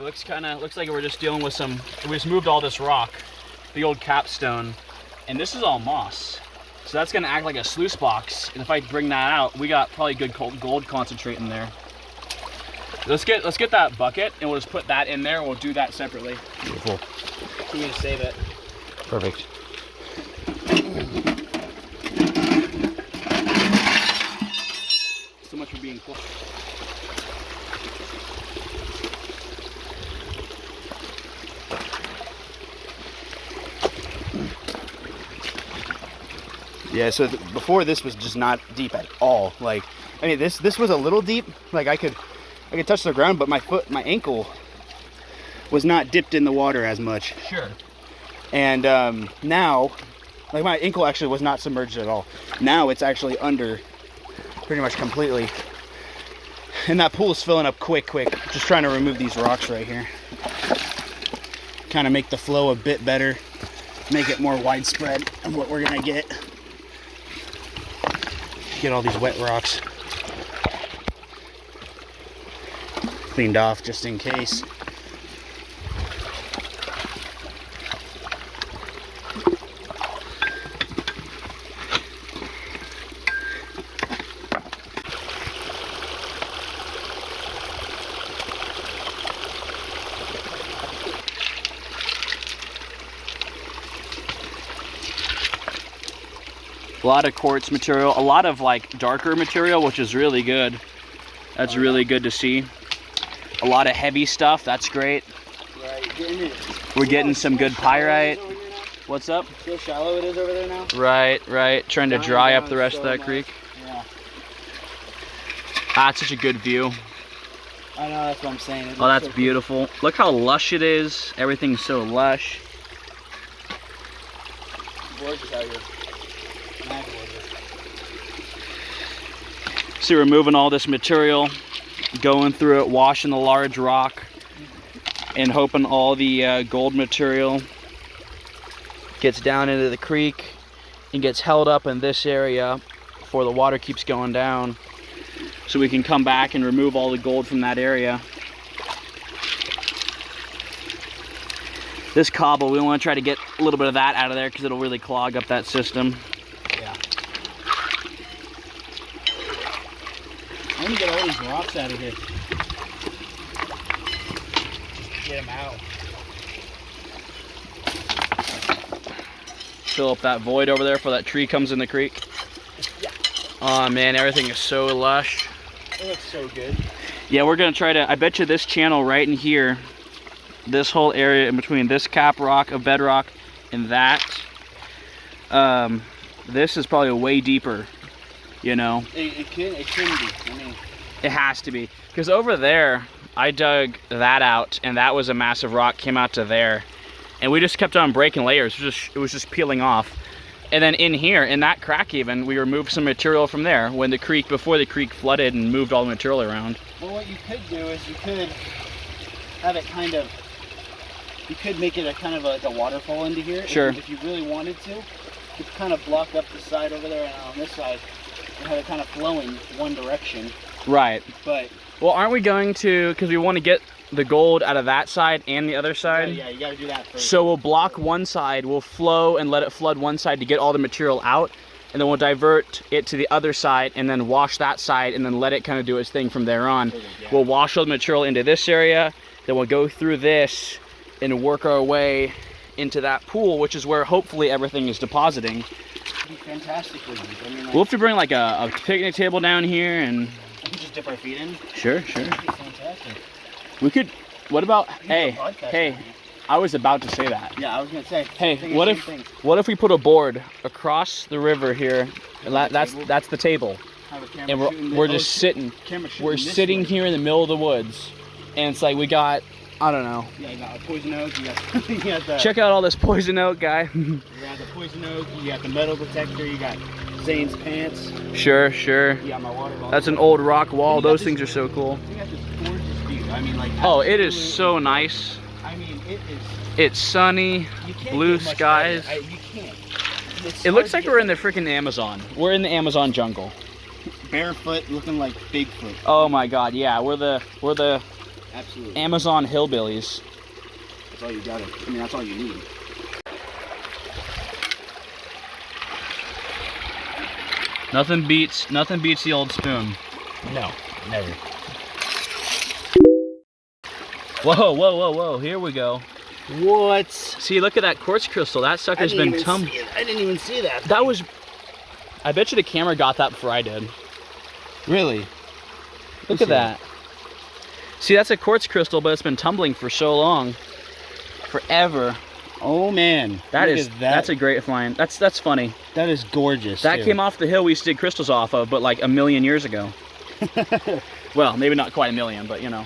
looks like we're just dealing with some. We just moved all this rock, the old capstone, and this is all moss. So that's gonna act like a sluice box. And if I bring that out, we got probably good gold concentrate in there. Let's get that bucket and we'll just put that in there and we'll do that separately. Beautiful. I'm gonna save it. Perfect. So much for being cool. Yeah, so before this was just not deep at all. Like, I mean, this was a little deep. Like I could touch the ground, but my ankle was not dipped in the water as much. Sure. And now, like my ankle actually was not submerged at all. Now it's actually under pretty much completely. And that pool is filling up quick. Just trying to remove these rocks right here. Kind of make the flow a bit better. Make it more widespread of what we're gonna get. Get all these wet rocks cleaned off just in case. A lot of quartz material, a lot of like darker material, which is really good. That's really good to see. A lot of heavy stuff, that's great. Right, we're getting some good pyrite. What's up? See how shallow it is over there now? Right. Trying to dry up the rest of that creek. Yeah. Ah, it's such a good view. I know, that's what I'm saying. Oh, that's beautiful. Look how lush it is. Everything's so lush. Gorgeous out here. See, we're moving all this material, going through it, washing the large rock, and hoping all the gold material gets down into the creek and gets held up in this area before the water keeps going down, so we can come back and remove all the gold from that area. This cobble, we want to try to get a little bit of that out of there because it'll really clog up that system. Yeah. I want to get all these rocks out of here. Get them out. Fill up that void over there before that tree comes in the creek. Yeah. Oh man, everything is so lush. It looks so good. Yeah, we're gonna try to, I bet you this channel right in here, this whole area in between this cap rock of bedrock and that, this is probably way deeper, you know? It can be. I mean, it has to be. Because over there, I dug that out and that was a massive rock, came out to there. And we just kept on breaking layers, it was just peeling off. And then in here, in that crack even, we removed some material from there when the creek, before the creek flooded and moved all the material around. Well, what you could do is you could have it kind of, you could make it a kind of like a waterfall into here. Sure. If you really wanted to. You could kind of block up the side over there and on this side and have it kind of flowing one direction. Right. But well, aren't we going to, because we want to get the gold out of that side and the other side? yeah, you got to do that first. So we'll block one side, we'll flow and let it flood one side to get all the material out, and then we'll divert it to the other side and then wash that side and then let it kind of do its thing from there on. Yeah. We'll wash all the material into this area, then we'll go through this and work our way into that pool, which is where hopefully everything is depositing. It'd be fantastically deep. I mean, like, We'll have to bring like a picnic table down here and... we can just dip our feet in. Sure. That'd be fantastic. We could, what about, We hey, can podcast hey, maybe. I was about to say that. Yeah, I was gonna say. Hey, what if we put a board across the river here? That's the table, Have a camera and shooting we're this- just sitting. camera shooting We're this sitting way. here in the middle of the woods, and it's like we got, I don't know. Yeah, you got a poison oak. You got, you got the. Check out all this poison oak, guy. You got the poison oak. You got the metal detector. You got Zane's pants. Sure. You got my water bottle. That's an old rock wall. You got Those this- things are so cool. You got this gorgeous view. I mean, like. Oh, it is absolutely- so nice. I mean, it is. It's sunny, You can't blue get much skies. better. You can't. It's It looks hard like to we're get in the freaking Amazon. We're in the Amazon jungle. barefoot, looking like Bigfoot. Oh my God, yeah, we're the Absolutely. Amazon hillbillies. That's all you gotta, I mean, that's all you need. Nothing beats the old spoon. No, never. Whoa, whoa, whoa, whoa, here we go. What? See, look at that quartz crystal. That sucker's been tumbling. I didn't even see that. That was, I bet you the camera got that before I did. Really? Look at that. See, that's a quartz crystal, but it's been tumbling for so long. Forever. Oh man. That's a great find. That's funny. That is gorgeous. That came off the hill we used to dig crystals off of, but like a million years ago. Well, maybe not quite a million, but you know.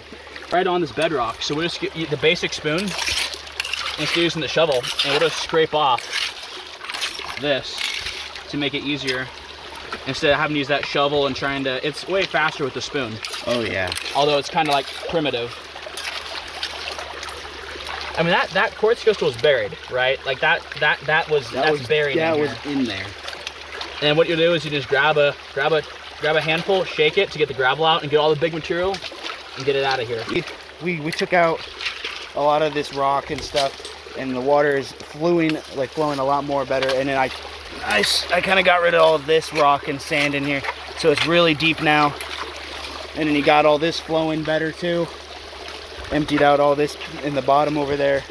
Right on this bedrock. So we'll just get the basic spoon, instead of using the shovel, and we'll just scrape off this to make it easier. Instead of having to use that shovel and trying to, it's way faster with the spoon. Oh yeah. Although it's kind of like primitive. I mean, that quartz crystal was buried, right? Like that's buried. That in was here. in there. And what you do is you just grab a handful, shake it to get the gravel out, and get all the big material, and get it out of here. We took out a lot of this rock and stuff, and the water is flowing a lot more better. And then I kind of got rid of all of this rock and sand in here, so it's really deep now. And then you got all this flowing better too. Emptied out all this in the bottom over there.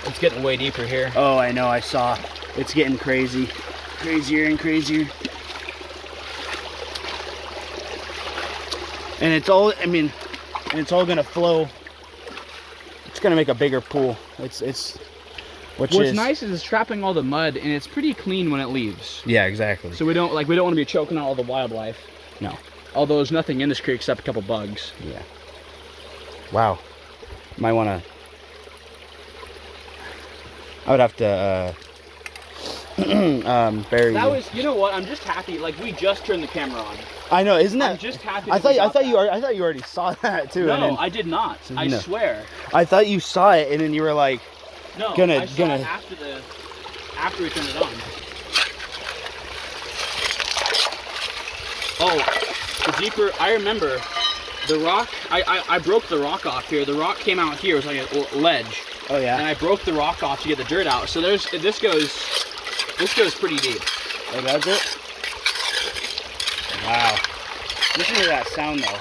It's getting way deeper here. Oh, I know, I saw. It's getting crazy. Crazier and crazier. And it's all, I mean, and it's all gonna flow. It's gonna make a bigger pool. What's nice is it's trapping all the mud, and it's pretty clean when it leaves. Yeah, exactly. So we don't want to be choking out all the wildlife. No. Although there's nothing in this creek except a couple bugs. Yeah. Wow. Might wanna. I would have to bury. That was, you know what? I'm just happy. Like we just turned the camera on. I know, isn't that? I'm just happy. I thought you already saw that too. No, I did not. I swear. I thought you saw it, and then you were like, no, gonna I saw it after we turned it on. Oh, the deeper. I remember the rock. I broke the rock off here. The rock came out here. It was like a ledge. Oh yeah. And I broke the rock off to get the dirt out. So this goes pretty deep. Oh, does it? Wow. Listen to that sound though.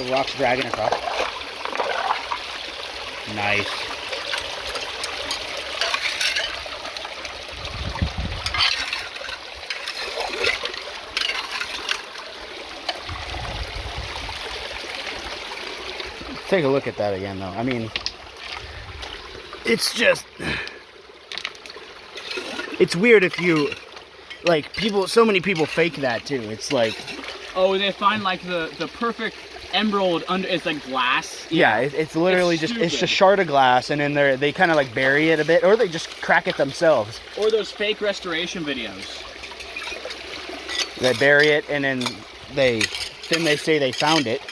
The rock's dragging across. Nice. Take a look at that again though. I mean, it's just, it's weird if you, like, so many people fake that too. It's like, oh, they find like the perfect emerald under, it's like glass. Yeah, it's literally it's just a shard of glass, and then they kind of like bury it a bit, or they just crack it themselves. Or those fake restoration videos. They bury it, and then they say they found it.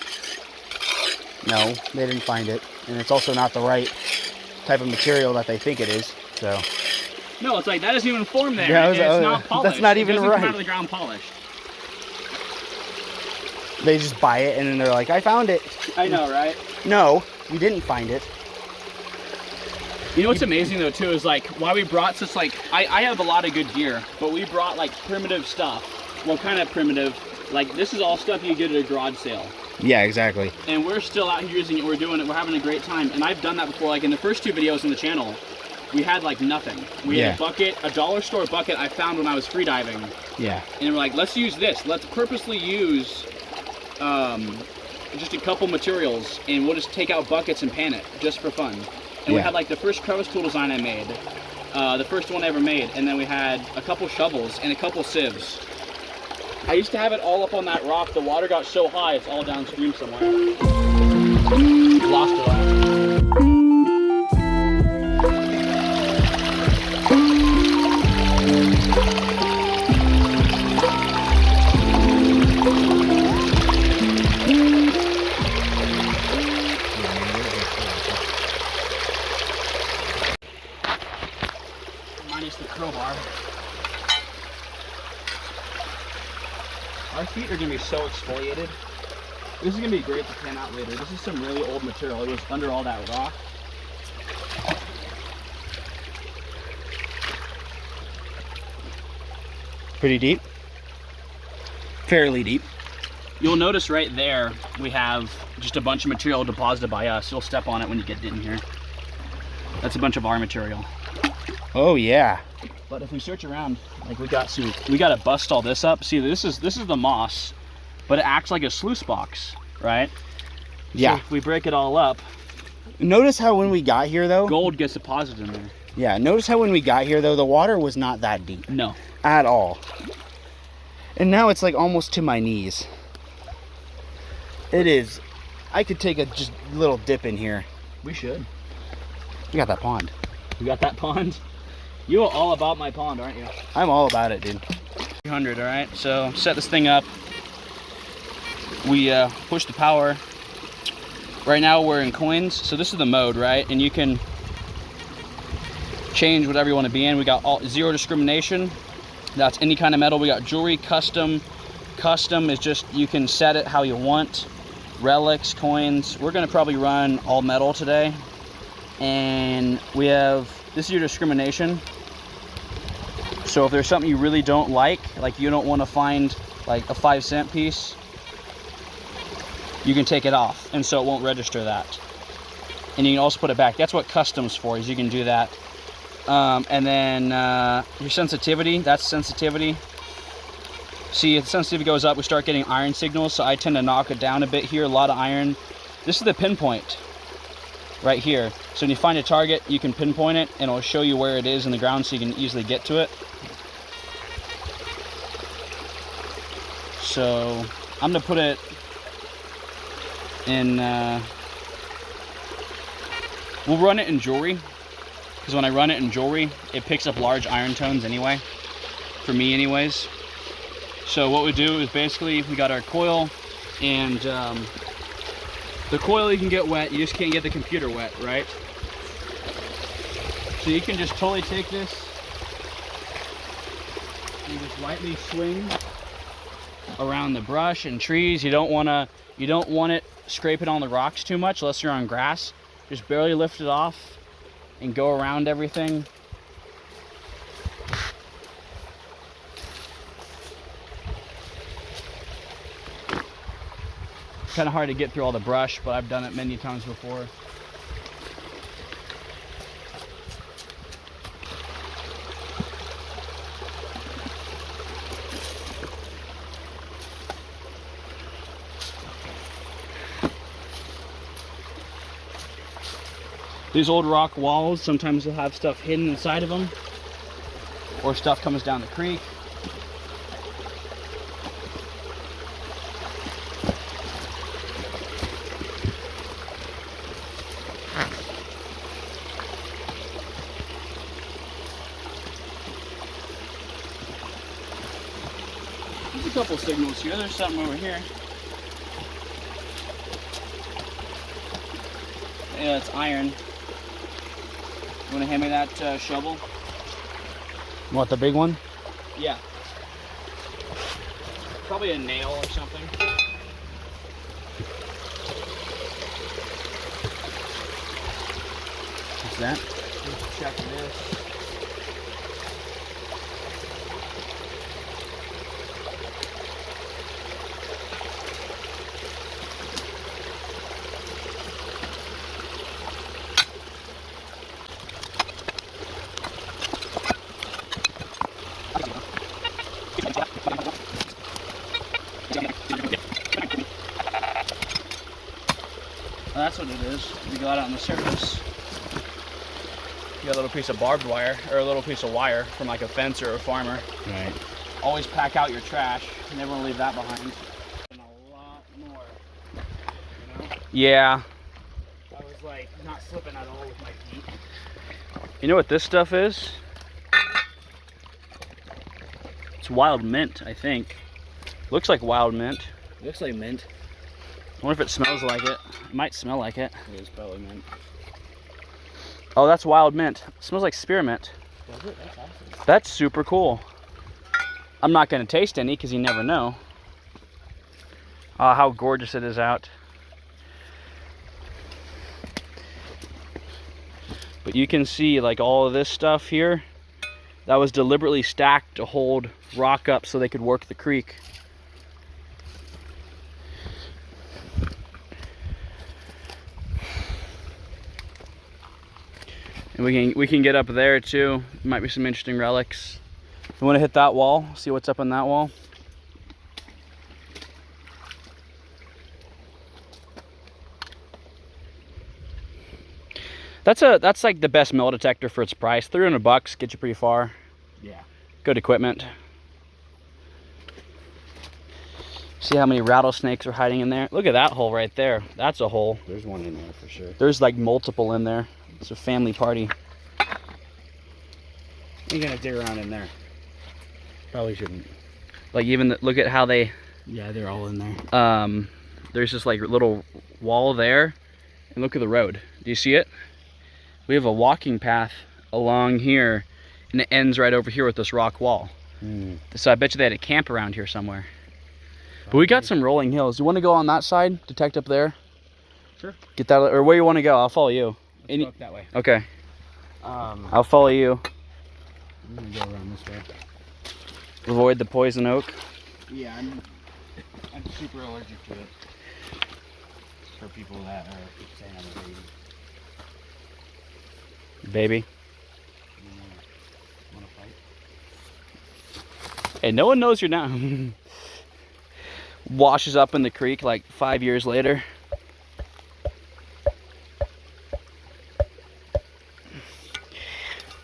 No, they didn't find it, and it's also not the right type of material that they think it is. So. No, it's like that doesn't even form there. Yeah, it's not polished. That's not even it doesn't right. Come out of the ground polished. They just buy it, and then they're like, "I found it." I know, right? No, you didn't find it. You know what's amazing though too is like why we brought such like I have a lot of good gear, but we brought like primitive stuff. Well, kind of primitive. Like this is all stuff you get at a garage sale. Yeah, exactly. And we're still out here using it. We're doing it. We're having a great time. And I've done that before. Like in the first 2 videos on the channel, we had like nothing. We had a bucket, a dollar store bucket I found when I was freediving. Yeah. And we're like, let's use this. Let's purposely use just a couple materials, and we'll just take out buckets and pan it just for fun. And we had like the first crevice tool design I made, the first one I ever made, and then we had a couple shovels and a couple sieves. I used to have it all up on that rock. The water got so high, it's all downstream somewhere. Lost it all. Minus the crowbar. Our feet are gonna be so exfoliated. This is gonna be great to pan out later. This is some really old material. It was under all that rock. Pretty deep? Fairly deep. You'll notice right there, we have just a bunch of material deposited by us. You'll step on it when you get in here. That's a bunch of our material. Oh yeah. But if we search around, like we gotta bust all this up. See, this is the moss, but it acts like a sluice box, right? Yeah. So if we break it all up, notice how when we got here though, gold gets deposited in there. yeah, notice how when we got here though, the water was not that deep. No. At all. And now it's like almost to my knees. It is. I could take a just little dip in here. We should. We got that pond. We got that pond. You are all about my pond, aren't you? I'm all about it, dude. 300, all right? So set this thing up. We push the power. Right now we're in coins, so this is the mode, right? And you can change whatever you want to be in. We got all zero discrimination. That's any kind of metal. We got jewelry, custom. Custom is just, you can set it how you want. Relics, coins. We're gonna probably run all metal today. And we have, this is your discrimination. So if there's something you really don't like you don't want to find like a 5-cent piece, you can take it off, and so it won't register that. And you can also put it back. That's what custom's for, is you can do that. And then your sensitivity, that's sensitivity. See, if the sensitivity goes up, we start getting iron signals, so I tend to knock it down a bit here, a lot of iron. This is the pinpoint right here. So when you find a target, you can pinpoint it, and it'll show you where it is in the ground so you can easily get to it. So I'm gonna put it in, we'll run it in jewelry, because when I run it in jewelry, it picks up large iron tones anyway, for me anyways. So what we do is basically, we got our coil, and the coil you can get wet, you just can't get the computer wet, right? So you can just totally take this and just lightly swing around the brush and trees. You don't want it scraping on the rocks too much unless you're on grass. Just barely lift it off and go around everything. Kind of hard to get through all the brush, but I've done it many times before. These old rock walls, sometimes they'll have stuff hidden inside of them, or stuff comes down the creek. There's a couple signals here. There's something over here. Yeah, it's iron. You want to hand me that shovel? What, the big one? Yeah. Probably a nail or something. What's that? Just check this. Well, that's what it is. You go out on the surface, you got a little piece of barbed wire, or a little piece of wire from like a fence or a farmer. Right. Always pack out your trash. You never want to leave that behind. And a lot more, you know? Yeah. I was like not slipping at all with my feet. You know what this stuff is? It's wild mint, I think. Looks like wild mint. Looks like mint. I wonder if it smells like it. It might smell like it. It is probably mint. Oh, that's wild mint. It smells like spearmint. Does it? That's awesome. That's super cool. I'm not going to taste any because you never know. How gorgeous it is out. But you can see like all of this stuff here, that was deliberately stacked to hold rock up so they could work the creek. And we can get up there too. Might be some interesting relics. You want to hit that wall? See what's up on that wall? That's like the best metal detector for its price. $300 gets you pretty far. Yeah. Good equipment. See how many rattlesnakes are hiding in there? Look at that hole right there. That's a hole. There's one in there for sure. There's like multiple in there. It's a family party. You're gonna dig around in there. Probably shouldn't. Like even look at how they. Yeah, they're all in there. There's this like little wall there, and look at the road. Do you see it? We have a walking path along here, and it ends right over here with this rock wall. So I bet you they had a camp around here somewhere. But we got some rolling hills. You want to go on that side? Detect up there? Sure. Get that, or where you want to go? I'll follow you. Let's go up that way. Okay. I'll follow you. I'm gonna go around this way. Avoid the poison oak. Yeah, I'm super allergic to it. For people that are saying I'm a baby. Baby. Wanna fight? Hey, no one knows you're down. Washes up in the creek like 5 years later.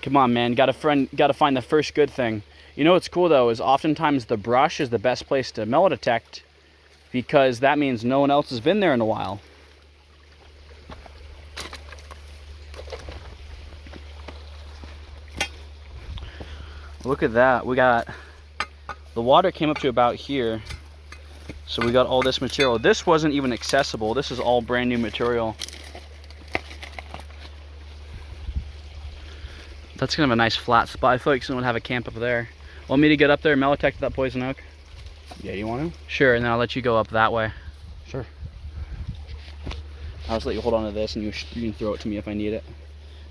Come on, man. Gotta find the first good thing. You know what's cool though is oftentimes the brush is the best place to metal detect because that means no one else has been there in a while. Look at that. We got the water came up to about here. So we got all this material. This wasn't even accessible. This is all brand new material. That's kind of a nice flat spot. I feel like someone would have a camp up there. Want me to get up there and metal detect that poison oak? Yeah, you want to? Sure, and then I'll let you go up that way. Sure. I'll just let you hold on to this and you can throw it to me if I need it.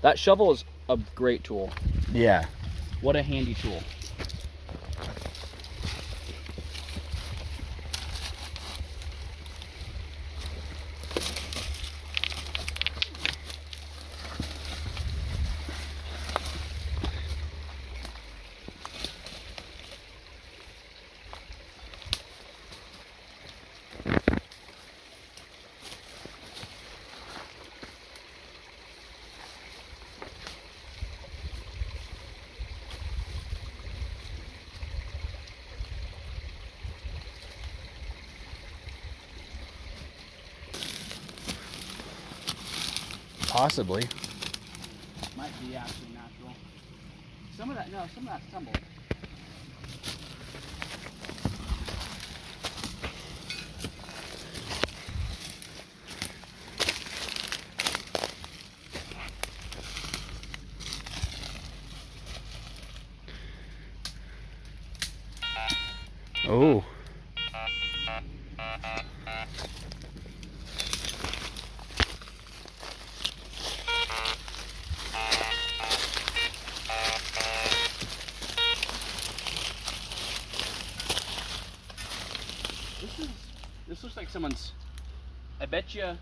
That shovel is a great tool. Yeah. What a handy tool. Possibly. Might be actually natural. Some of that's tumbled. Oh. This looks like someone's. I bet you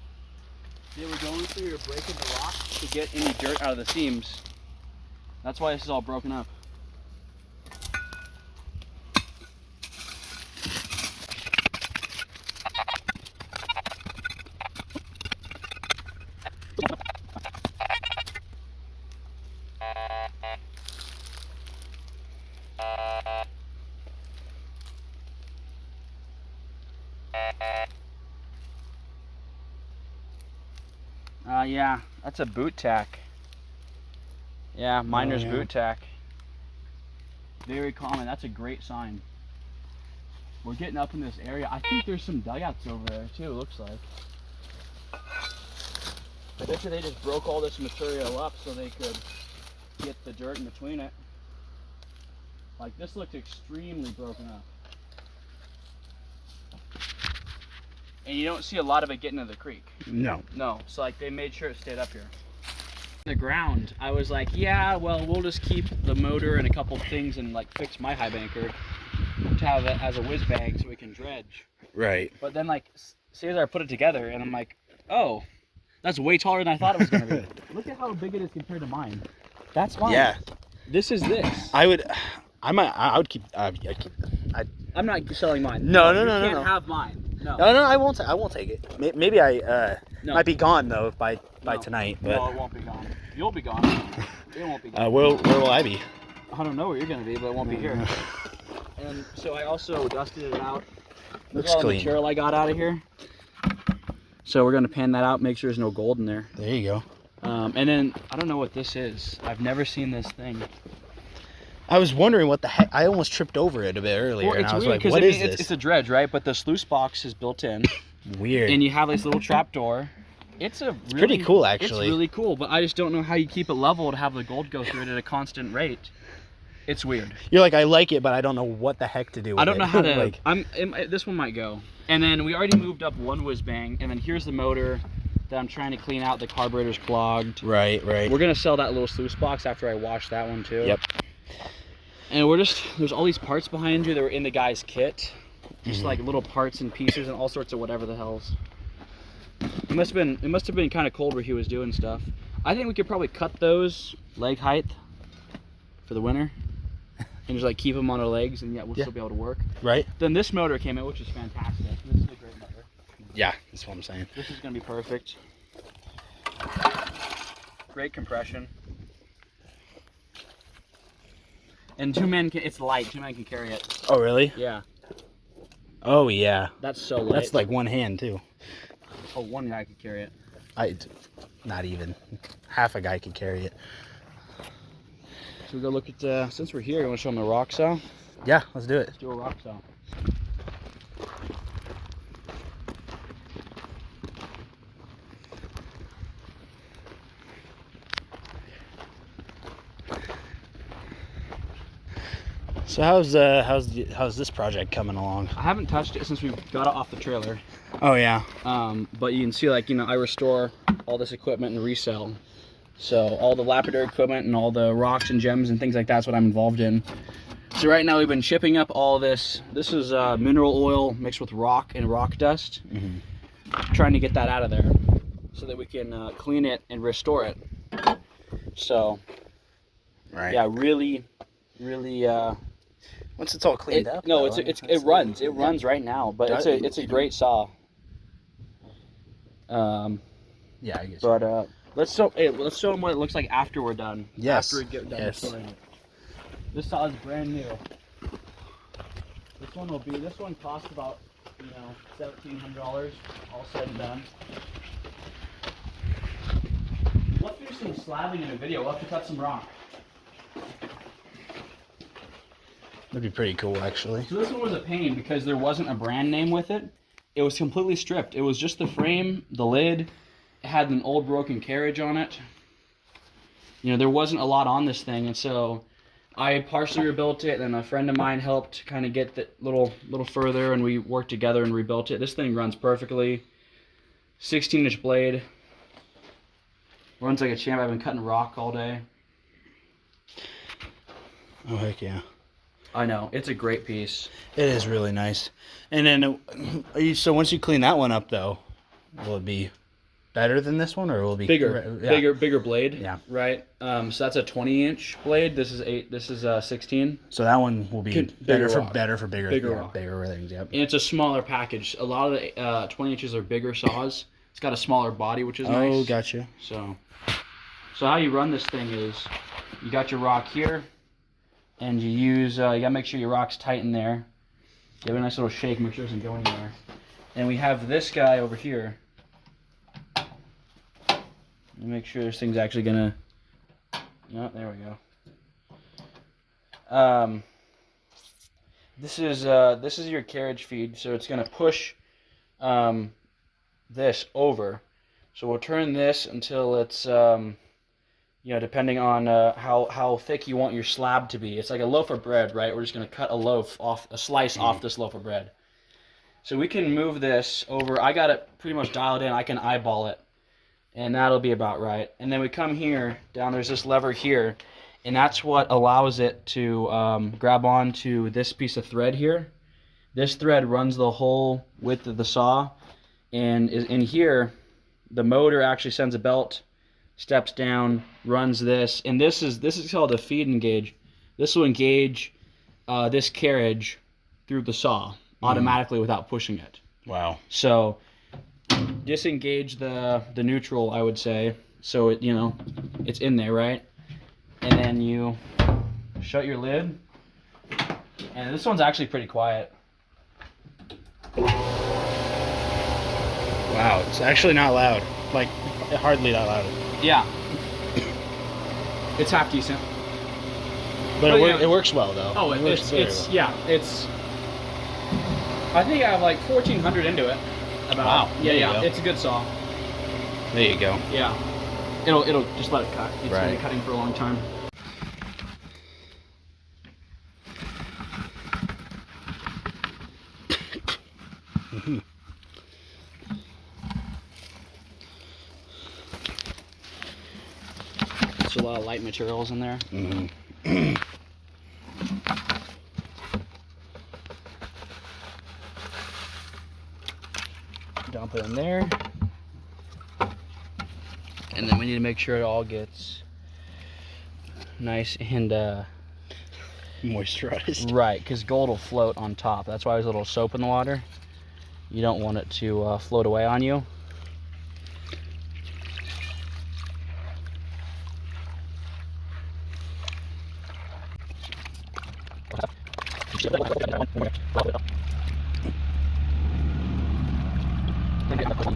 they were going through or breaking the rock to get any dirt out of the seams. That's why this is all broken up. Yeah, that's a boot tack. Yeah, miner's boot tack. Very common. That's a great sign. We're getting up in this area. I think there's some dugouts over there too, it looks like. I bet you they just broke all this material up so they could get the dirt in between it. Like this looked extremely broken up. and you don't see a lot of it getting into the creek. No. No, so like they made sure it stayed up here. The ground, I was like, yeah, well, we'll just keep the motor and a couple things and like fix my high banker to have it as a whiz bag so we can dredge. Right. But then like, see as I put it together, and I'm like, oh, that's way taller than I thought it was gonna be. Look at how big it is compared to mine. That's mine. Yeah. This is this. I would keep. I'm not selling mine. No. You can't have mine. No. No, I won't take it. Maybe I might be gone though by tonight. But No, it won't be gone. You'll be gone. It won't be gone. where will I be? I don't know where you're gonna be, but it won't be here. And so I also dusted it out. Look Looks at all the clean. material I got out of here. So we're gonna pan that out, make sure there's no gold in there. There you go. And then I don't know what this is. I've never seen this thing. I was wondering what the heck. I almost tripped over it a bit earlier, Well, and it's I was weird like, because "What is this?" it's a dredge, right? But the sluice box is built in, Weird. and you have this little trap door. It's pretty cool, actually. It's really cool, but I just don't know how you keep it level to have the gold go through it at a constant rate. It's weird. You're like, I like it, but I don't know what the heck to do with it. I don't know how to. like, This one might go. And then we already moved up one whiz bang, and then here's the motor that I'm trying to clean out. The carburetor's clogged. Right. We're gonna sell that little sluice box after I wash that one too. Yep. And there's all these parts behind you that were in the guy's kit. Just like little parts and pieces and all sorts of whatever the hells. It must have been kind of cold where he was doing stuff. I think we could probably cut those leg height for the winter. And just like keep them on our legs, and yet we'll still be able to work. Right. Then this motor came in, which is fantastic. This is a great motor. Yeah, that's what I'm saying. This is gonna be perfect. Great compression. And it's light. 2 men can carry it. Oh, really? Yeah. Oh, yeah. That's so light. That's like one hand too. Oh, one guy could carry it. Not even half a guy could carry it. So we go look at, since we're here, you want to show them the rock saw? Yeah, let's do it. Let's do a rock saw. So how's this project coming along? I haven't touched it since we got it off the trailer. Oh yeah. But you can see, like, I restore all this equipment and resell. So all the lapidary equipment and all the rocks and gems and things like that's what I'm involved in. So right now we've been shipping up all this. This is mineral oil mixed with rock and rock dust. Trying to get that out of there so that we can clean it and restore it. So Right. yeah, really. Once it's all cleaned up. No, though, it runs. It runs right now, but it's a great saw. Yeah, I guess. But let's show them what it looks like after we're done. Yes. After we get done Yes. restoring it. This saw is brand new. This one cost about $1,700 all said and done. Let's do some slabbing in a video. We'll have to cut some rock. That'd be pretty cool, actually. So this one was a pain because there wasn't a brand name with it. It was completely stripped. It was just the frame, the lid. It had an old broken carriage on it. There wasn't a lot on this thing, and so I partially rebuilt it, and a friend of mine helped kind of get it little further, and we worked together and rebuilt it. This thing runs perfectly. 16-inch blade. Runs like a champ. I've been cutting rock all day. Oh heck yeah. I know, it's a great piece. It is really nice. And then, so once you clean that one up, though, will it be better than this one, or will it be bigger? Yeah. Bigger blade. Yeah. Right. So that's a 20-inch blade. This is 8. This is 16. So that one will be Bigger for rock. bigger rock. Bigger things. Yep. And it's a smaller package. A lot of the 20 inches are bigger saws. It's got a smaller body, which is nice. Oh, gotcha. So how you run this thing is, you got your rock here, and you use, you gotta make sure your rock's tight in there. Give it a nice little shake, make sure it doesn't go anywhere. And we have this guy over here. Make sure this thing's actually gonna, no, there we go. This is your carriage feed, so it's gonna push this over. So we'll turn this until it's depending on how thick you want your slab to be. It's like a loaf of bread, right? We're just gonna cut a slice off this loaf of bread. So we can move this over. I got it pretty much dialed in. I can eyeball it, and that'll be about right. And then we come here, down, there's this lever here, and that's what allows it to grab onto this piece of thread here. This thread runs the whole width of the saw, and in here, the motor actually sends a belt, steps down, runs this, and this is called a feed engage. This will engage this carriage through the saw automatically without pushing it. Wow. So disengage the neutral, I would say, so it, you know, it's in there, right? And then you shut your lid, and this one's actually pretty quiet. Wow, it's actually not loud. Like, hardly that loud. Yeah. It's half decent. But yeah. it works well, though. Oh, works very well. yeah, it's... I think I have like 1,400 into it. About. Wow. Yeah, There you yeah, go. it's a good saw. There you go. Yeah. It'll just let it cut. It's been Right. cutting for a long time. There's a lot of light materials in there. Dump it in there. And then we need to make sure it all gets nice and Moisturized. right, because gold will float on top. That's why there's a little soap in the water. You don't want it to float away on you.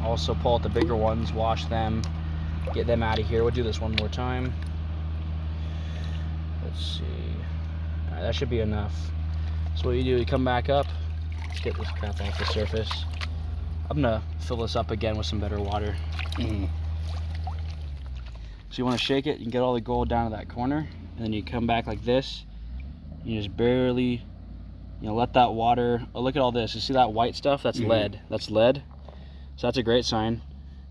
Also pull out the bigger ones, wash them, get them out of here. We'll do this one more time. Let's see. All right, that should be enough. So what you do, you come back up. Let's get this crap off the surface. I'm gonna fill this up again with some better water. So you want to shake it, you can get all the gold down to that corner, and then you come back like this. You just barely, you know, let that water. Oh, look at all this. You see that white stuff? That's lead. That's lead. So that's a great sign.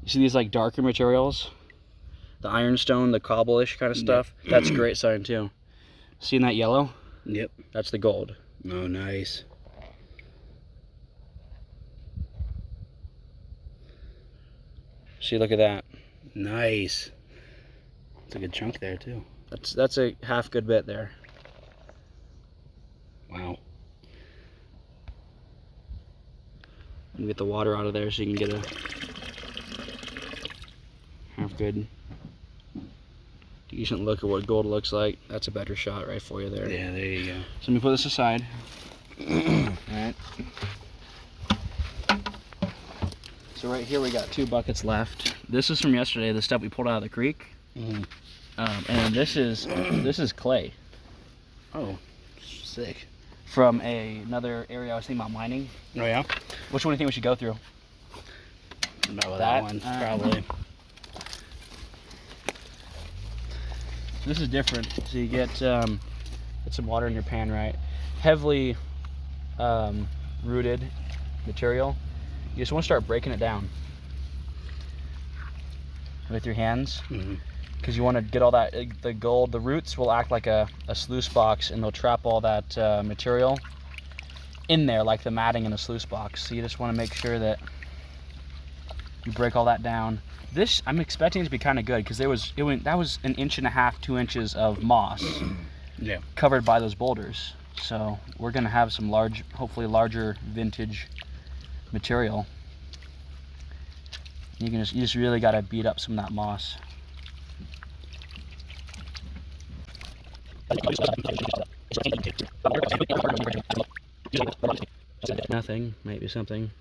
You see these like darker materials, the ironstone, the cobble-ish kind of stuff. That's a great sign too. Seeing that yellow? Yep. That's the gold. Oh, nice. See, look at that. Nice. It's a good chunk there too. That's a half good bit there. Wow. And get the water out of there so you can get a half good decent look at what gold looks like. That's a better shot right for you there. Yeah, there you go. So let me put this aside. Alright. So right here we got 2 buckets left. This is from yesterday, the stuff we pulled out of the creek. And this is clay. Oh, sick. From another area I was thinking about mining. Oh yeah? Which one do you think we should go through? About that one, probably. This is different. So you get some water in your pan, right? Heavily rooted material. You just want to start breaking it down with your hands, because you want to get all that, the gold. The roots will act like a sluice box, and they'll trap all that material in there, like the matting in a sluice box. So you just want to make sure that you break all that down. This, I'm expecting it to be kind of good, because that was 1.5 inches, 2 inches of moss Yeah. covered by those boulders. So we're gonna have some large, hopefully larger vintage material. You just really gotta beat up some of that moss. Nothing, maybe something.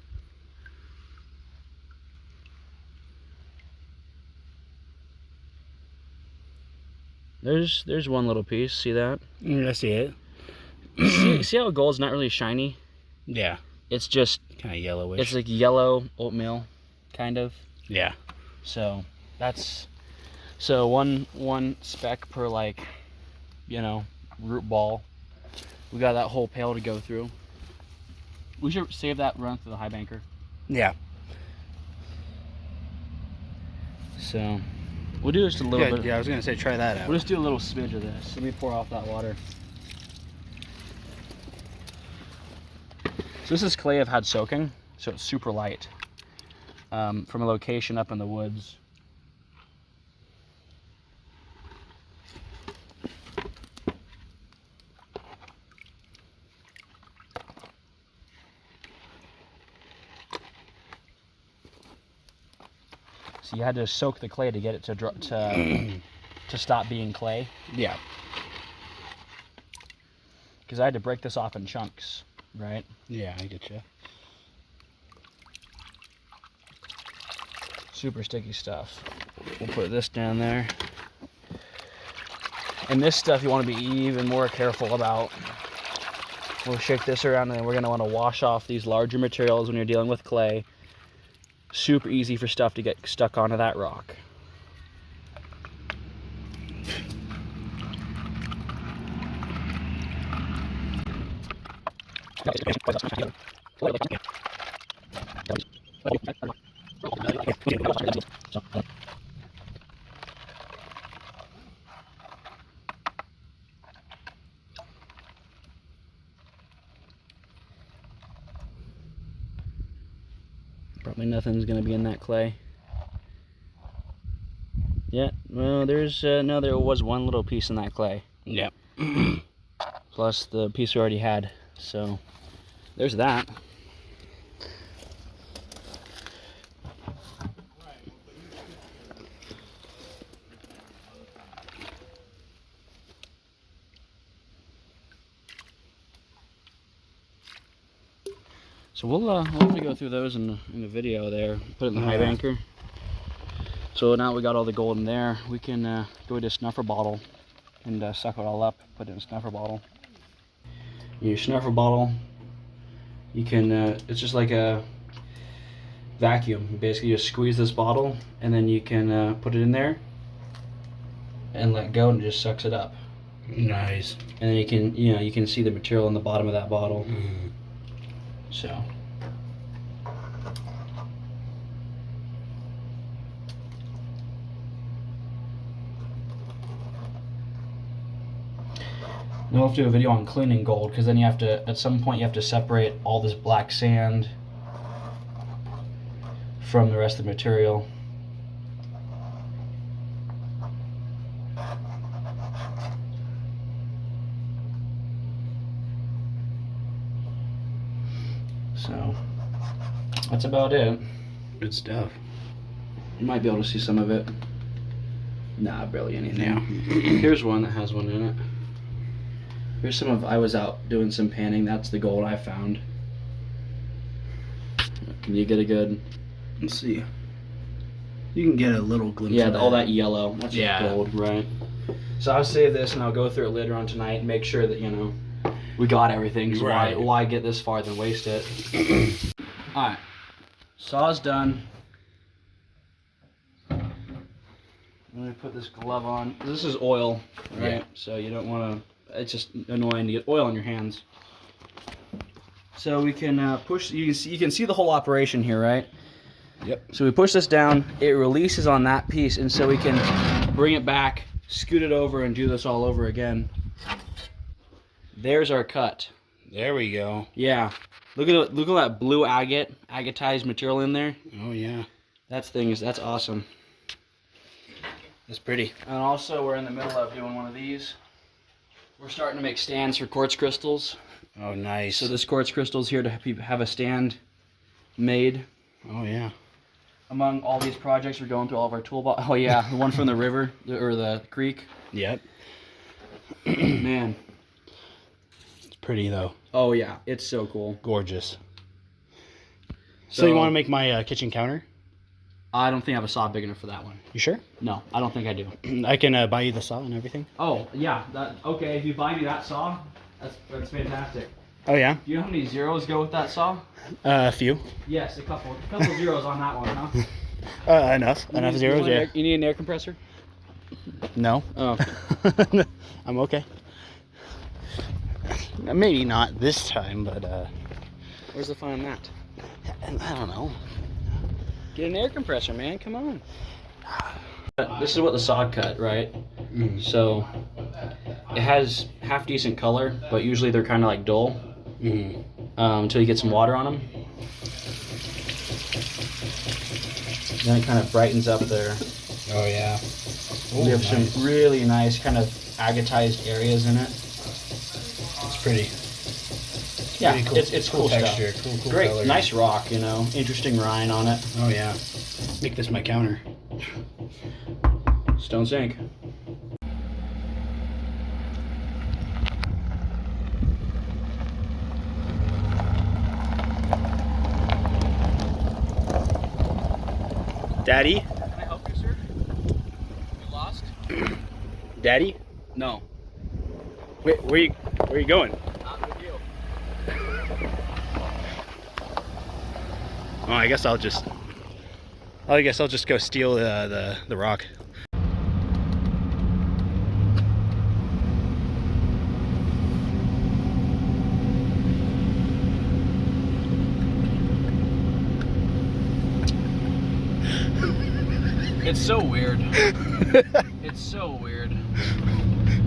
There's one little piece. See that? I see it. See how gold's not really shiny? Yeah. It's just Kind of yellowish. it's like yellow oatmeal, kind of. Yeah. So that's one speck per, like, you know, root ball. We got that whole pail to go through. We should save that run through the high banker. Yeah. So we'll do just a little bit. Yeah, I was gonna say try that out. We'll just do a little smidge of this. Let me pour off that water. So this is clay I've had soaking, so it's super light. From a location up in the woods. So you had to soak the clay to get it to stop being clay. Yeah. Because I had to break this off in chunks, right? Yeah, I get you. Super sticky stuff. We'll put this down there. And this stuff you want to be even more careful about. We'll shake this around, and then we're going to want to wash off these larger materials when you're dealing with clay. Super easy for stuff to get stuck onto that rock. Probably nothing's gonna be in that clay. Yeah, well, there's no, there was one little piece in that clay. Yep. Plus the piece we already had. So there's that. So we'll have to go through those in the video there. Put it in the high banker. So now we got all the gold in there. We can go to a snuffer bottle and suck it all up. Put it in a snuffer bottle. Your snuffer bottle, you can. It's just like a vacuum. You basically just squeeze this bottle, and then you can put it in there and let go, and it just sucks it up. Nice. And then you can see the material in the bottom of that bottle. Mm. So. Then we'll have to do a video on cleaning gold, because then you have to, at some point you have to separate all this black sand from the rest of the material. So that's about it. Good stuff. You might be able to see some of it. Nah, barely anything. Yeah. Here's one that has one in it. Here's some of, I was out doing some panning. That's the gold I found. Can you get a good? Let's see. You can get a little glimpse. Yeah, of all that yellow. That's just gold, right? So I'll save this and I'll go through it later on tonight and make sure that we got everything. So right. Why get this far than waste it? All right, saw's done. Let me put this glove on. This is oil, right? Yeah. So you don't want to. It's just annoying to get oil on your hands. So we can push. You can see the whole operation here, right? Yep. So we push this down. It releases on that piece, and so we can bring it back, scoot it over, and do this all over again. There's our cut. There we go. Yeah. Look at that blue agatized material in there. Oh yeah. That's awesome. That's pretty. And also we're in the middle of doing one of these. We're starting to make stands for quartz crystals. Oh, nice. So this quartz crystal is here to have a stand made. Oh yeah. Among all these projects, we're going through all of our toolbox. Oh yeah, the one from the river or the creek. Yep. Man. It's pretty though. Oh yeah, it's so cool. Gorgeous. So you want to make my kitchen counter? I don't think I have a saw big enough for that one. You sure? No, I don't think I do. I can buy you the saw and everything. Oh yeah, okay. If you buy me that saw, that's fantastic. Oh yeah. Do you know how many zeros go with that saw? A few. Yes, a couple zeros on that one, huh? Enough zeros. Yeah. You need an air compressor? No. Oh. I'm okay. Maybe not this time, but Where's the fun in that? I don't know. Get an air compressor, man. Come on. This is what the saw cut, right? Mm. So it has half decent color, but usually they're kind of like dull until you get some water on them. Then it kind of brightens up there. Oh yeah. We have some really nice kind of agatized areas in it. It's pretty. Yeah, Pretty cool. it's cool texture. stuff. Cool Great, color. nice rock, you know, interesting rind on it. Oh yeah. Make this my counter. Stone sink. Daddy? Can I help you, sir? You lost? Daddy? No. Where you going? Not with you. Oh, I guess I'll just go steal the rock. It's so weird. It's so weird.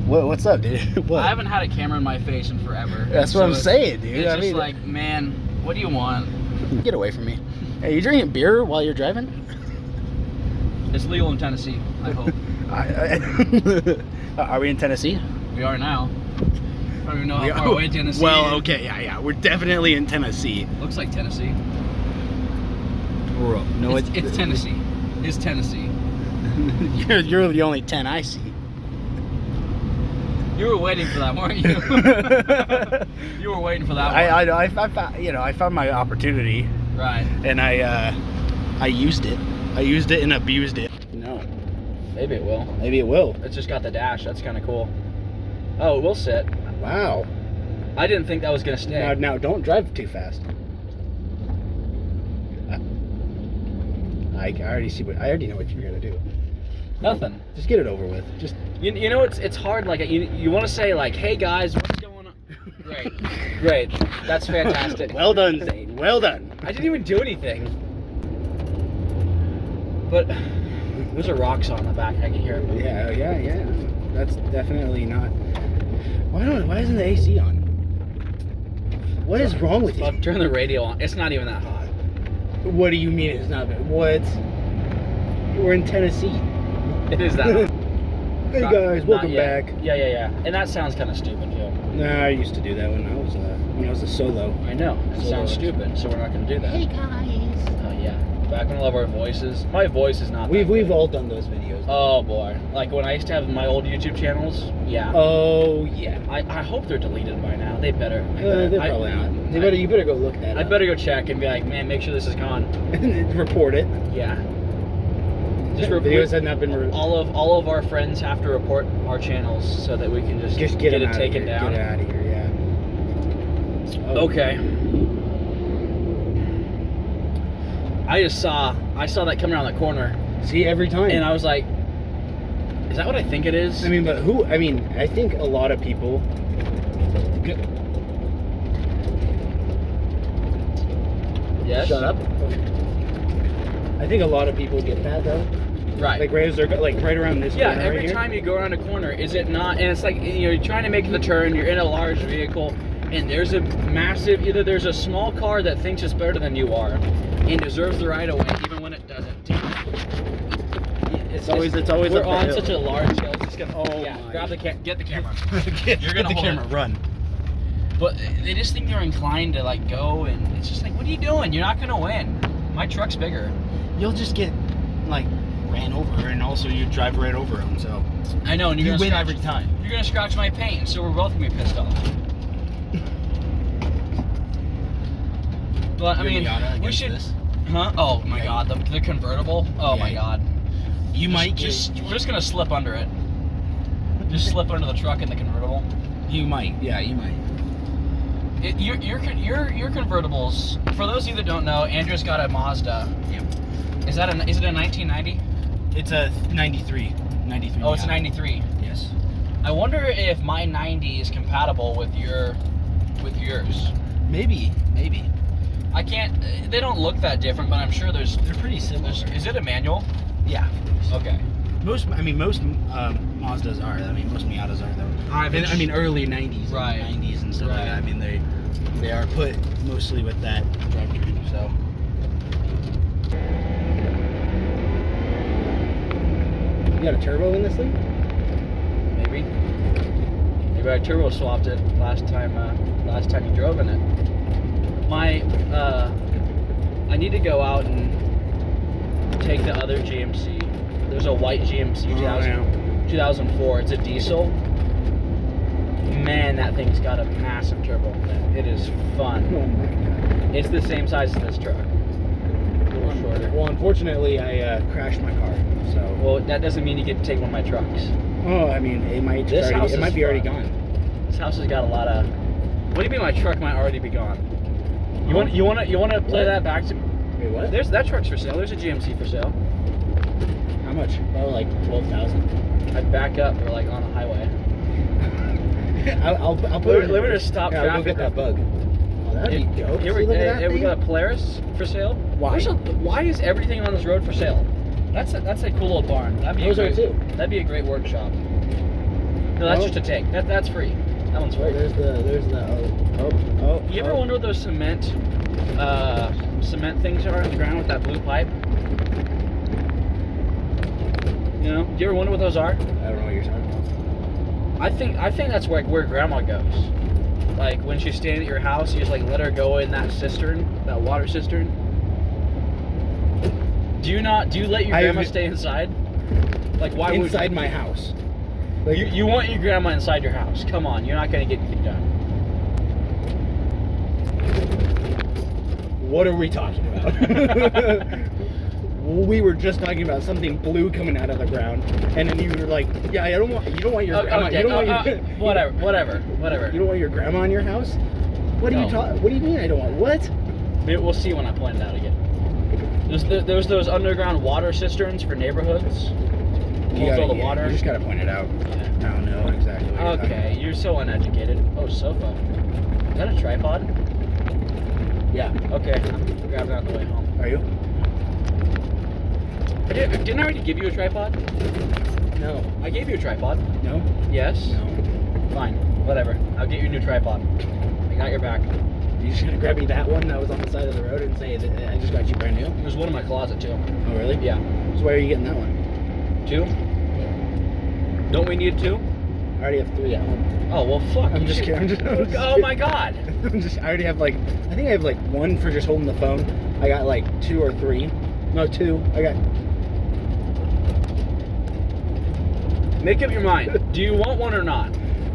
What's up, dude? What? I haven't had a camera in my face in forever. That's what I'm saying, dude. It's I just mean, like, man, what do you want? get away from me. Hey, you drinking beer while you're driving? It's legal in Tennessee, I hope. Are we in Tennessee? We are now. I don't even know how far away Tennessee Well, is. okay, yeah. We're definitely in Tennessee. Looks like Tennessee. No, It's Tennessee. It's Tennessee. you're the only 10 I see. You were waiting for that, weren't you? You were waiting for that one. I found my opportunity, Right. and I used it. I used it and abused it. No. Maybe it will. Maybe it will. It's just got the dash. That's kind of cool. Oh, it will sit. Wow. I didn't think that was going to stay. Now don't drive too fast. I already know what you're gonna do. Nothing. Just get it over with. Just You know, it's hard. Like, you want to say, like, hey, guys, what's going on? Great. That's fantastic. well done, Zane. Well done. I didn't even do anything. But there's a rocks on the back. I can hear it moving. Yeah. That's definitely not. Why isn't the AC on? What is wrong with you? Well, turn the radio on. It's not even that hot. What do you mean it's not? What? We're in Tennessee. It is that hot. Hey guys, welcome back. Yeah. And that sounds kind of stupid too. Nah, I used to do that when I was a solo. I know. It sounds stupid, so we're not going to do that. Hey guys. Oh yeah. Back when I love our voices. My voice is not. We've all done those videos. Oh boy. Like when I used to have my old YouTube channels. Yeah. Oh yeah. I hope they're deleted by now. They better. They're probably not. You better go look that up. I better go check and be like, man, make sure this is gone. Report it. Yeah. Videos had not been. All of our friends have to report our channels so that we can just get it taken down. Get out of here, yeah. Oh. Okay. I saw that coming around the corner. See, every time. And I was like, is that what I think it is? I mean, I think a lot of people. Yes. Shut up. I think a lot of people get that though. Right. Like right as they're right around this corner. Yeah, every right time you go around a corner, is it not? And it's like, you're trying to make the turn, you're in a large vehicle, and there's a massive, either there's a small car that thinks it's better than you are and deserves the right of way, even when it doesn't. It's always we're up on the hill. such a large hill. It's just gonna, my. grab the get the camera. You're gonna hold camera. Run. But they just think they're inclined to like go, and it's just like, what are you doing? You're not gonna win. My truck's bigger. You'll just get like ran over, and also you drive right over them. So I know, and you gonna win scratch, every time. You're gonna scratch my paint, so we're both gonna be pissed off. But I mean, we should. This? Huh? Oh my God, the convertible. Oh my God. You might we're just gonna slip under it. Just slip under the truck in the convertible. You might. Yeah, you might. Your convertibles. For those of you that don't know, Andrew's got a Mazda. Yep. Is it a 1990? It's a 93. 93. Oh, it's a 93. Yes. I wonder if my 90 is compatible with yours. Maybe. I can't. They don't look that different, but I'm sure they're pretty similar. Is it a manual? Yeah. Okay. Most Mazdas are. I mean, most Miatas are though. I mean, early '90s, right? '90s and stuff like that. I mean, they are put mostly with that drivetrain. So. You got a turbo in this thing? Maybe. Maybe I turbo swapped it last time you drove in it. I need to go out and take the other GMC. There's a white GMC 2004. It's a diesel. Man, that thing's got a massive turbo. It is fun. Oh my god. It's the same size as this truck. A little shorter. Well, unfortunately, I crashed my car. So. Well, that doesn't mean you get to take one of my trucks. Oh, I mean, it might be already gone. This house has got a lot of. What do you mean my truck might already be gone? You want to play that back to? Wait, what? There's that truck's for sale. There's a GMC for sale. How much? Oh, like 12,000. I'd back up. We're like on a highway. I'll put it. Let me just stop traffic. I'll go get that bug. Oh, that'd be dope. Here we got a Polaris for sale. Why? Why is everything on this road for sale? That's a cool little barn. Those are too. That'd be a great workshop. No, that's just a take. That's free. That one's free. Oh, there's the. You ever wonder what those cement things are on the ground with that blue pipe? You know? Do you ever wonder what those are? I don't know what you're talking about. I think that's like where Grandma goes. Like when she's staying at your house, you just like let her go in that cistern, that water cistern. Do you let your grandma stay inside? Like why would inside my house? Like, you want your grandma inside your house? Come on, you're not gonna get anything done. What are we talking about? We were just talking about something blue coming out of the ground, and then you were like, "Yeah, you don't want your grandma. Okay, you don't want whatever. You don't want your grandma in your house? What do you What do you mean I don't want what? Maybe we'll see when I point it out again. There's those underground water cisterns for neighborhoods. Fill the water. You just gotta point it out. Yeah. I don't know exactly what you're talking about. You're so uneducated. Oh, sofa. Is that a tripod? Yeah. Okay, I'm grabbing that on the way home. Are you? Didn't I already give you a tripod? No. I gave you a tripod. No? Yes? No. Fine. Whatever. I'll get you a new tripod. I got your back. You just gonna grab me that one that was on the side of the road and say that I just got you brand new? There's one in my closet, too. Oh, really? Yeah. So why are you getting that one? 2? Don't we need 2? I already have 3 at home. Oh, well, fuck. I'm just kidding. Oh, my God. I already have I think I have 1 for just holding the phone. I got 2 or 3. No, 2. I got. Make up your mind. Do you want one or not?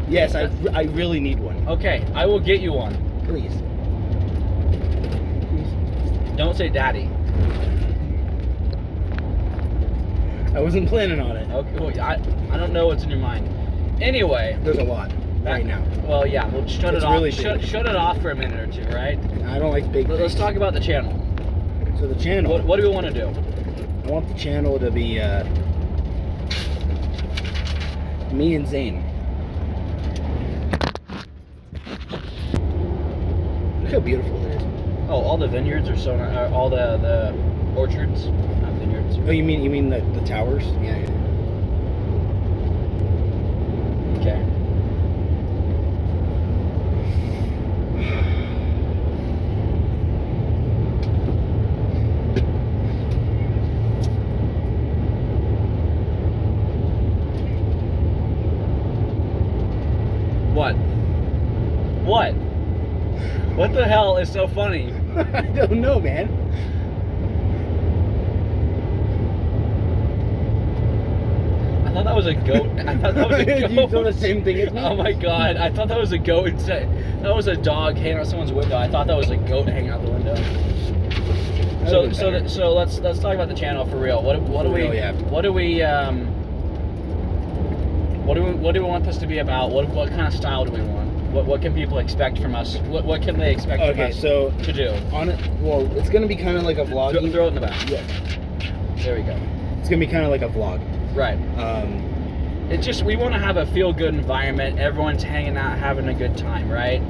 Yes, I really need one. Okay, I will get you one. Please. Don't say daddy. I wasn't planning on it. Okay, well, I don't know what's in your mind. Anyway. There's a lot right now. Well, yeah, we'll shut it off. Really shut it off for a minute or 2, right? I don't like big. Let's talk about the channel. So the channel. What do we want to do? I want the channel to be me and Zane. Look how beautiful it is. Oh, all the vineyards are so nice. All the orchards, not vineyards. Oh, you mean the towers? Yeah. Okay. What? What the hell is so funny? I don't know, man. I thought that was a goat. I thought that was a goat. You saw the same thing as me? Oh my god! I thought that was a goat. That was a dog hanging out someone's window. I thought that was a goat hanging out the window. So let's talk about the channel for real. What do we want this to be about? What kind of style do we want? What can people expect from us? What can they expect from us to do? Well, it's gonna be kind of like a vlog. Throw it in the back. Yeah. There we go. It's gonna be kind of like a vlog. Right. It's just we want to have a feel-good environment. Everyone's hanging out, having a good time, right?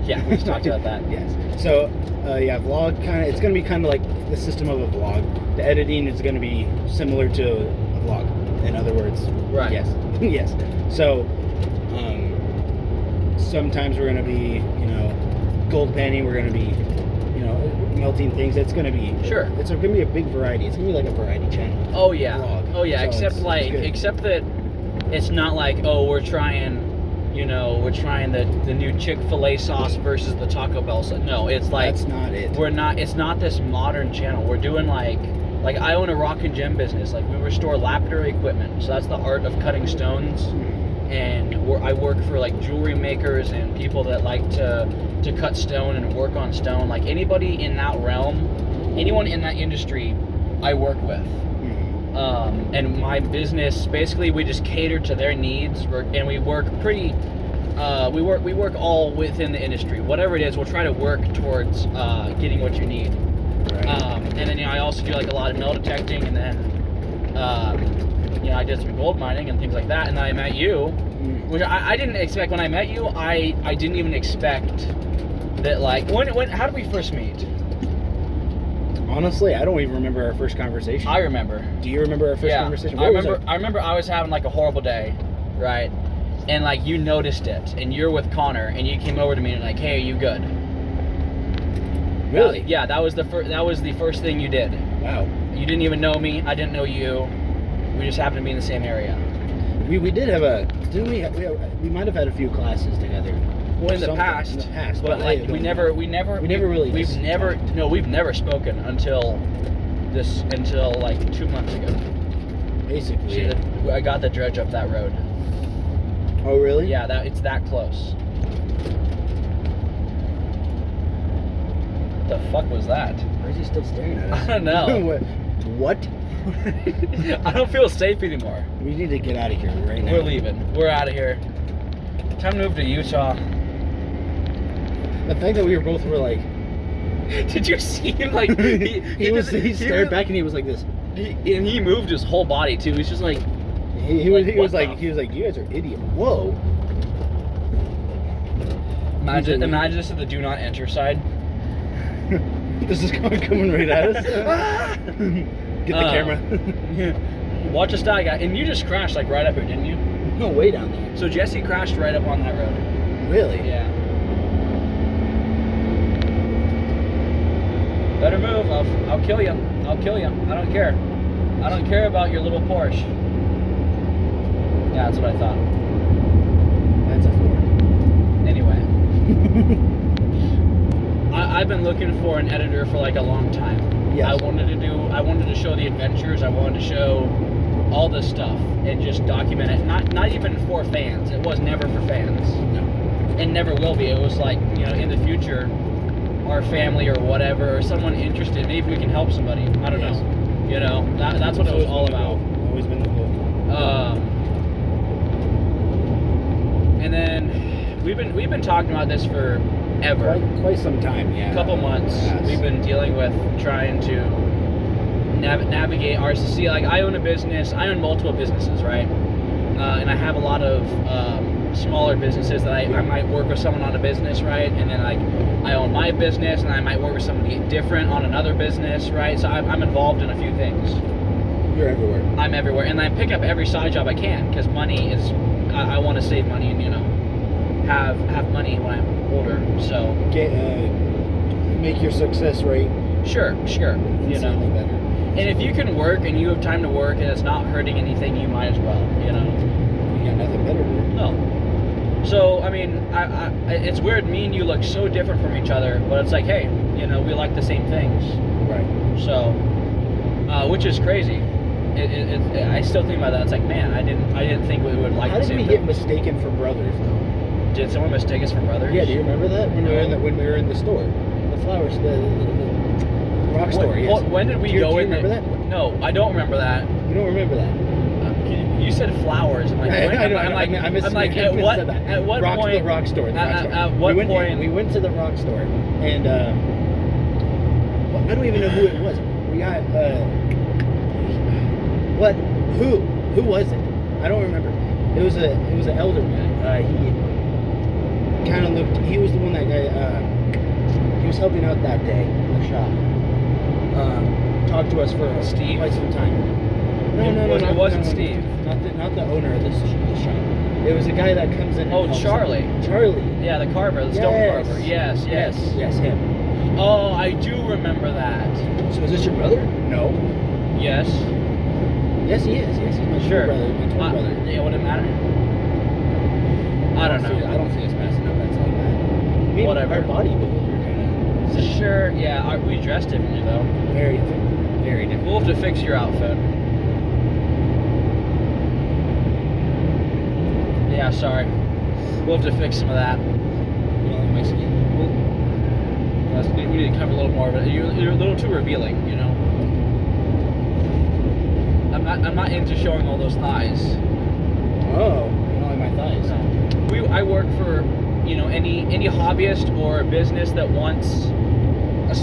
Yeah, we just talked about that. Yes. So, vlog it's going to be kind of like the system of a vlog. The editing is going to be similar to a vlog. In other words, Right. Yes. Yes. So, sometimes we're going to be, gold panning. We're going to be, melting things. It's going to be Sure. It's going to be a big variety. It's going to be like a variety channel. Oh yeah. Vlog. Oh yeah. So except that it's not like, oh, we're trying the new Chick-fil-A sauce versus the Taco Bell sauce. No, it's like that's not it. It's not this modern channel. We're doing like I own a rock and gem business. Like we restore lapidary equipment. So that's the art of cutting stones. And I work for like jewelry makers and people that like to cut stone and work on stone. Like anybody in that realm, anyone in that industry, I work with. And my business, basically, we just cater to their needs, and we work pretty. We work all within the industry. Whatever it is, we'll try to work towards getting what you need. Right. And then I also do like a lot of metal detecting, and then I did some gold mining and things like that. And then I met you, which I didn't expect. When I met you, I didn't even expect that. Like when how did we first meet? Honestly, I don't even remember our first conversation. I remember. Do you remember our first conversation? I remember I was having like a horrible day, right? And like you noticed it, and you're with Connor, and you came over to me and like, hey, are you good? Really? Yeah, that was the first thing you did. Wow. You didn't even know me. I didn't know you. We just happened to be in the same area. We did have we might have had a few classes together. Well, in the past, but like we've never spoken until like 2 months ago. Basically. I got the dredge up that road. Oh really? Yeah, it's that close. The fuck was that? Why is he still staring at us? I don't know. What? I don't feel safe anymore. We need to get out of here right now. We're leaving. We're out of here. Time to move to Utah. The fact that we were like, did you see him? Like he stared back and he was like this. And he moved his whole body too. He's just like he was like you guys are idiots. Whoa. Imagine this at the do not enter side. This is coming right at us. Get the camera. Watch us die, guy. And you just crashed like right up here, didn't you? No, way down there. So Jesse crashed right up on that road. Really? Yeah. Better move. I'll kill you. I'll kill you. I don't care. I don't care about your little Porsche. Yeah, that's what I thought. That's a Ford. Anyway. I've been looking for an editor for like a long time. Yes. I wanted to show the adventures. I wanted to show all this stuff and just document it. Not even for fans. It was never for fans. No. And never will be. It was like, in the future, our family or whatever, or someone interested, maybe we can help somebody. I don't know. That's what it was all about. Always been the goal. And then we've been talking about this for ever. Quite some time, yeah. A couple months. Yes. We've been dealing with trying to navigate RCC. Like I own a business. I own multiple businesses, right? And I have a lot of smaller businesses that I might work with someone on a business, right? And then like I own my business, and I might work with somebody different on another business, right? So I'm involved in a few things. You're everywhere. I'm everywhere, and I pick up every side job I can because money is. I want to save money and have money when I'm older. So make your success rate. Sure. Better. And if you can work and you have time to work and it's not hurting anything, you might as well. You got nothing better to do. No. So I mean, it's weird. Me and you look so different from each other, but it's like, hey, we like the same things. Right. So, which is crazy. I still think about that. It's like, man, I didn't think we would like the same things. How did we get mistaken for brothers, though? Did someone mistake us for brothers? Yeah, do you remember that? When we were in the store. The flowers, the rock store, yes. When did we go in? Do you remember that? No, I don't remember that. You don't remember that? You said flowers. I'm like, at what point? The rock store. At what point? We went to the rock store, and I don't even know who it was. We got what? Who was it? I don't remember. It was an elder guy. He kind of looked. He was the one that guy. He was helping out that day in the shop. Talked to us for quite some time. No, It wasn't Steve. Not the owner of the shop. It was a guy that comes in. Oh, Charlie. Charlie. Yeah, the carver, the stone carver. Yes. Yes, him. Oh, I do remember that. So is this your brother? No. Yes. Yes, he is. Yes, he's my Sure. brother. My twin brother. Yeah, would it matter? I don't know. I don't see us passing up that's like that. Maybe Whatever. Our bodybuilder kind of. Sure. Yeah, we dress differently though. Very different. We'll have to fix your outfit. Yeah, sorry. We'll have to fix some of that. You don't like my skin? We need to cover a little more of it. You're a little too revealing, you know. I'm not into showing all those thighs. Oh, you don't like my thighs? No. I work for, you know, any hobbyist or business that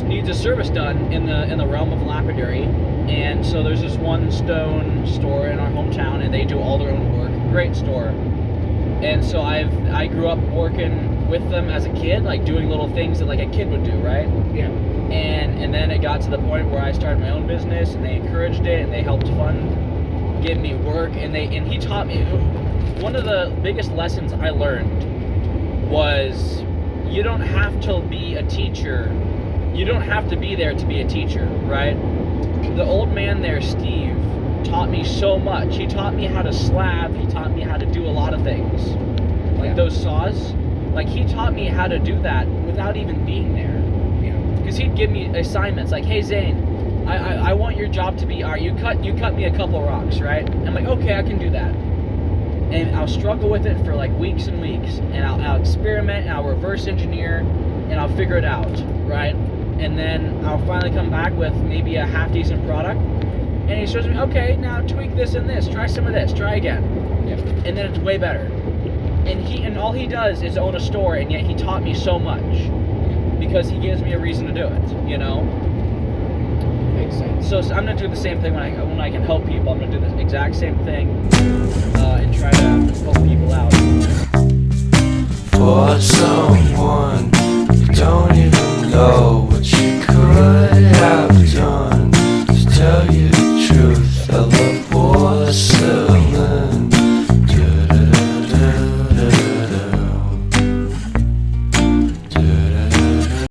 needs a service done in the realm of lapidary. And so there's this one stone store in our hometown, and they do all their own work. Great store. And so I grew up working with them as a kid, like doing little things that like a kid would do, right? Yeah. And then it got to the point where I started my own business, and they encouraged it, and they helped give me work, and he taught me. One of the biggest lessons I learned was you don't have to be a teacher. You don't have to be there to be a teacher, right? The old man there, Steve, taught me so much. He taught me how to slab. He taught me how to do a lot of things. Like those saws. Like, he taught me how to do that without even being there. Yeah. Because he'd give me assignments like, hey, Zane, I want your job to be, all right, you cut me a couple rocks, right? I'm like, okay, I can do that. And I'll struggle with it for like weeks and weeks. And I'll experiment, and I'll reverse engineer, and I'll figure it out, right? And then I'll finally come back with maybe a half-decent product. And he shows me, okay, now tweak this and this, try some of this, try again. Yep. And then it's way better. And all he does is own a store, and yet he taught me so much because he gives me a reason to do it, you know? Makes sense. So I'm gonna do the same thing when I can help people. I'm gonna do the exact same thing and try to help people out. For someone you don't even know what you could have